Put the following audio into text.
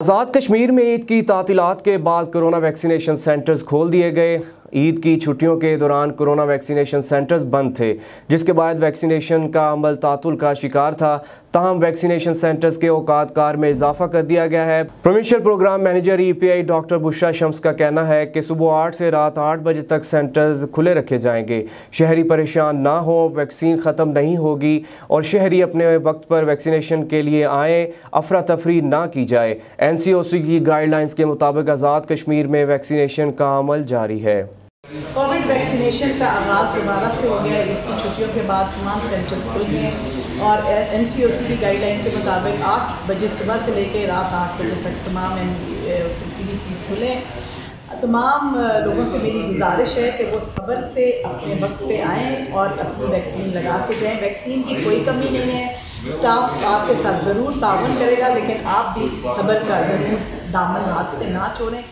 आज़ाद कश्मीर में ईद की तातीलात के बाद कोरोना वैक्सीनेशन सेंटर्स खोल दिए गए। ईद की छुट्टियों के दौरान कोरोना वैक्सीनेशन सेंटर्स बंद थे, जिसके बाद वैक्सीनेशन का अमल तातुल का शिकार था। ताहम वैक्सीनेशन सेंटर्स के औकात कार में इजाफा कर दिया गया है। Provincial program manager EPI doctor Bushra Shams का कहना है कि सुबह 8 से रात 8 बजे तक सेंटर्स खुले रखे जाएंगे। शहरी परेशान ना हो, वैक्सीन ख़त्म नहीं होगी और शहरी अपने वक्त पर वैक्सीनेशन के लिए आएँ, अफरा तफरी ना की जाए। NCOC की गाइडलाइंस के मुताबिक आज़ाद कश्मीर में वैक्सीनेशन का अमल जारी है। कोविड वैक्सीनेशन का आगाज़ दोबारा से हो गया। ईद की छुट्टियों के बाद तमाम सेंटर्स खुल गए और NCOC की गाइडलाइन के मुताबिक 8 बजे सुबह से लेकर रात 8 बजे तक तमाम CDCs खुले। तमाम लोगों से मेरी गुजारिश है कि वो सब्र से अपने वक्त पे आएँ और अपनी वैक्सीन लगा के जाएँ। वैक्सीन की कोई कमी नहीं है, स्टाफ आपके साथ ज़रूर ताउन करेगा, लेकिन आप भी सब्र का ज़रूर दामन हाथ से ना छोड़ें।